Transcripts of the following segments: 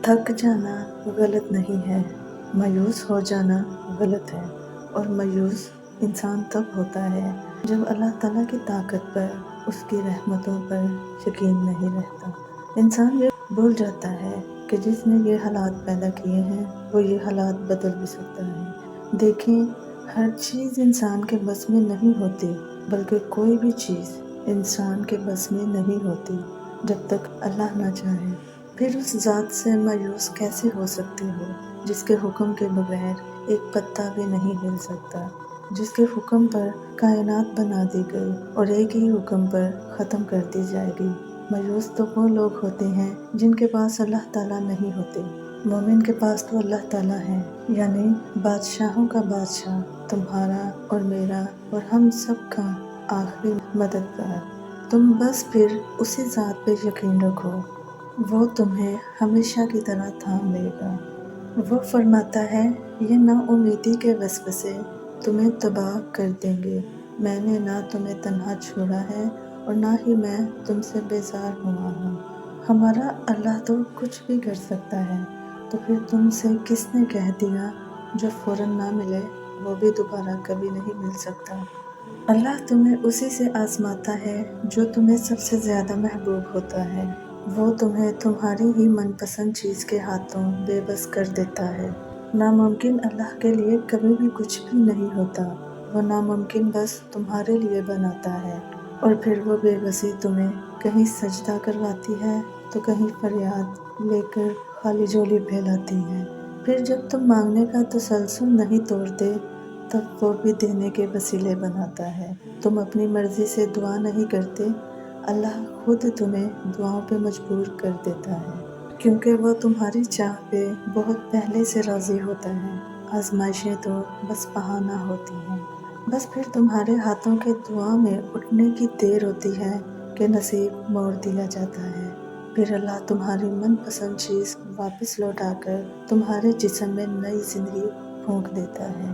تھک جانا غلط نہیں ہے، مایوس ہو جانا غلط ہے، اور مایوس انسان تب ہوتا ہے جب اللہ تعالیٰ کی طاقت پر، اس کی رحمتوں پر یقین نہیں رہتا۔ انسان یہ بھول جاتا ہے کہ جس نے یہ حالات پیدا کیے ہیں وہ یہ حالات بدل بھی سکتا ہے۔ دیکھیں، ہر چیز انسان کے بس میں نہیں ہوتی، بلکہ کوئی بھی چیز انسان کے بس میں نہیں ہوتی جب تک اللہ نہ چاہے۔ پھر اس ذات سے مایوس کیسے ہو سکتے ہو جس کے حکم کے بغیر ایک پتا بھی نہیں ہل سکتا، جس کے حکم پر کائنات بنا دی گئی اور ایک ہی حکم پر ختم کر دی جائے گی۔ مایوس تو وہ لوگ ہوتے ہیں جن کے پاس اللہ تعالیٰ نہیں ہوتے۔ مومن کے پاس تو اللہ تعالیٰ ہے، یعنی بادشاہوں کا بادشاہ، تمہارا اور میرا اور ہم سب کا آخری مددگار۔ تم بس پھر اسی ذات پہ یقین رکھو، وہ تمہیں ہمیشہ کی طرح تھام لے گا۔ وہ فرماتا ہے، یہ نا امیدی کے وسوسے تمہیں تباہ کر دیں گے۔ میں نے نہ تمہیں تنہا چھوڑا ہے اور نہ ہی میں تم سے بیزار ہوا ہوں۔ ہمارا اللہ تو کچھ بھی کر سکتا ہے، تو پھر تم سے کس نے کہہ دیا جو فوراً نہ ملے وہ بھی دوبارہ کبھی نہیں مل سکتا۔ اللہ تمہیں اسی سے آزماتا ہے جو تمہیں سب سے زیادہ محبوب ہوتا ہے۔ وہ تمہیں تمہاری ہی من پسند چیز کے ہاتھوں بے بس کر دیتا ہے۔ ناممکن اللہ کے لیے کبھی بھی کچھ بھی نہیں ہوتا، وہ ناممکن بس تمہارے لیے بناتا ہے، اور پھر وہ بے بسی تمہیں کہیں سجدہ کرواتی ہے تو کہیں فریاد لے کر خالی جولی پھیلاتی ہے۔ پھر جب تم مانگنے کا تسلسل نہیں توڑتے تب وہ بھی دینے کے وسیلے بناتا ہے۔ تم اپنی مرضی سے دعا نہیں کرتے، اللہ خود تمہیں دعاؤں پہ مجبور کر دیتا ہے، کیونکہ وہ تمہاری چاہ پہ بہت پہلے سے راضی ہوتا ہے۔ آزمائشیں تو بس بہانہ ہوتی ہیں، بس پھر تمہارے ہاتھوں کے دعا میں اٹھنے کی دیر ہوتی ہے کہ نصیب موڑ دیا جاتا ہے۔ پھر اللہ تمہاری من پسند چیز واپس لوٹا کر تمہارے جسم میں نئی زندگی پھونک دیتا ہے۔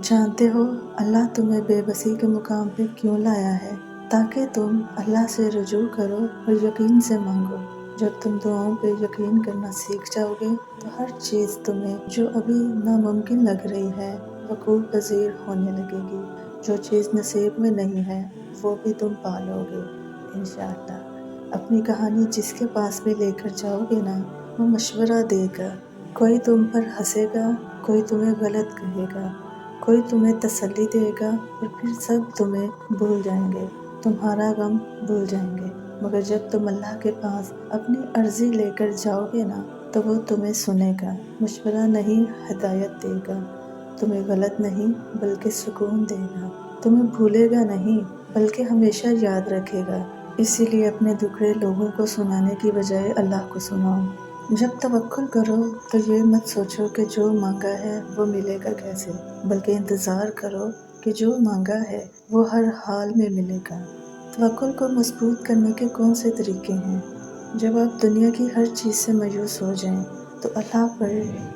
جانتے ہو اللہ تمہیں بے بسی کے مقام پہ کیوں لایا ہے؟ تاکہ تم اللہ سے رجوع کرو اور یقین سے مانگو۔ جب تم دعاؤں پہ یقین کرنا سیکھ جاؤ گے تو ہر چیز تمہیں جو ابھی ناممکن لگ رہی ہے وقوع پذیر ہونے لگے گی۔ جو چیز نصیب میں نہیں ہے وہ بھی تم پا لو گے انشاءاللہ۔ اپنی کہانی جس کے پاس بھی لے کر جاؤ گے نا، وہ مشورہ دے گا۔ کوئی تم پر ہنسے گا، کوئی تمہیں غلط کہے گا، کوئی تمہیں تسلی دے گا، اور پھر سب تمہیں بھول جائیں گے، تمہارا غم بھول جائیں گے۔ مگر جب تم اللہ کے پاس اپنی عرضی لے کر جاؤ گے نا تو وہ تمہیں سنے گا، مشورہ نہیں ہدایت دے گا، تمہیں غلط نہیں بلکہ سکون دے گا، تمہیں بھولے گا نہیں بلکہ ہمیشہ یاد رکھے گا۔ اسی لیے اپنے دکھڑے لوگوں کو سنانے کی بجائے اللہ کو سناؤ۔ جب توکل کرو تو یہ مت سوچو کہ جو مانگا ہے وہ ملے گا کیسے، بلکہ انتظار کرو کہ جو مانگا ہے وہ ہر حال میں ملے گا۔ توکل کو مضبوط کرنے کے کون سے طریقے ہیں؟ جب آپ دنیا کی ہر چیز سے مایوس ہو جائیں تو اللہ پر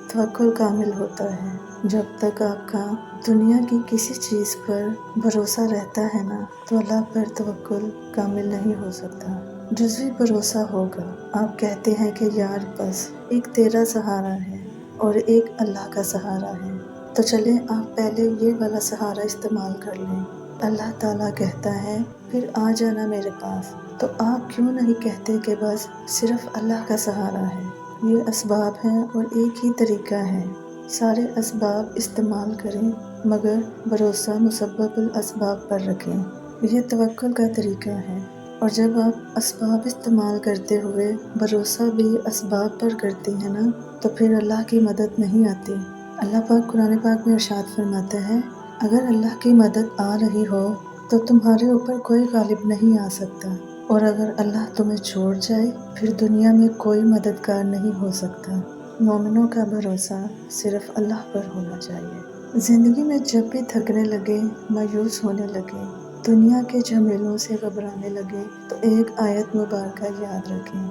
توکل کامل ہوتا ہے۔ جب تک آپ کا دنیا کی کسی چیز پر بھروسہ رہتا ہے نا تو اللہ پر توکل کامل نہیں ہو سکتا، جزوی بھروسہ ہوگا۔ آپ کہتے ہیں کہ یار بس ایک تیرا سہارا ہے اور ایک اللہ کا سہارا ہے، تو چلیں آپ پہلے یہ والا سہارا استعمال کر لیں۔ اللہ تعالیٰ کہتا ہے پھر آ جانا میرے پاس، تو آپ کیوں نہیں کہتے کہ بس صرف اللہ کا سہارا ہے؟ یہ اسباب ہیں اور ایک ہی طریقہ ہے، سارے اسباب استعمال کریں مگر بھروسہ مسبب الاسباب پر رکھیں۔ یہ توکل کا طریقہ ہے۔ اور جب آپ اسباب استعمال کرتے ہوئے بھروسہ بھی اسباب پر کرتے ہیں نا تو پھر اللہ کی مدد نہیں آتی۔ اللہ پاک قرآن پاک میں ارشاد فرماتا ہے، اگر اللہ کی مدد آ رہی ہو تو تمہارے اوپر کوئی غالب نہیں آ سکتا، اور اگر اللہ تمہیں چھوڑ جائے پھر دنیا میں کوئی مددگار نہیں ہو سکتا۔ مومنوں کا بھروسہ صرف اللہ پر ہونا چاہیے۔ زندگی میں جب بھی تھکنے لگے، مایوس ہونے لگے، دنیا کے جھمیلوں سے گھبرانے لگے تو ایک آیت مبارکہ یاد رکھیں،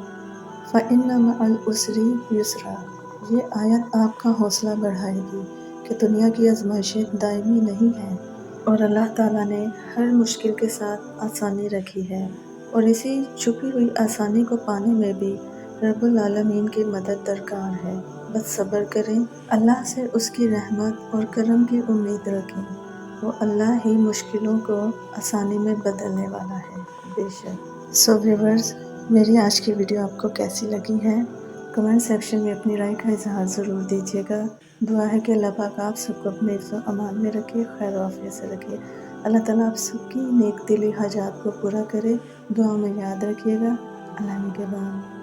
فَإِنَّ مَعَ الْعُسْرِ يُسْرًا۔ یہ آیت آپ کا حوصلہ بڑھائے گی کہ دنیا کی آزمائشیں دائمی نہیں ہیں، اور اللہ تعالیٰ نے ہر مشکل کے ساتھ آسانی رکھی ہے، اور اسی چھپی ہوئی آسانی کو پانے میں بھی رب العالمین کی مدد درکار ہے، بس صبر کریں، اللہ سے اس کی رحمت اور کرم کی امید رکھیں، وہ اللہ ہی مشکلوں کو آسانی میں بدلنے والا ہے، بے شک۔ سو ویورز، میری آج کی ویڈیو آپ کو کیسی لگی ہے؟ کمنٹ سیکشن میں اپنی رائے کا اظہار ضرور دیجیے گا۔ دعا ہے کہ اللہ پاک آپ سب کو اپنے حفظ و امان میں رکھے، خیر و عافیت سے رکھے۔ اللہ تعالیٰ آپ سب کی نیک دلی حاجات کو پورا کرے۔ دعا میں یاد رکھیے گا۔ اللہ نگہبان۔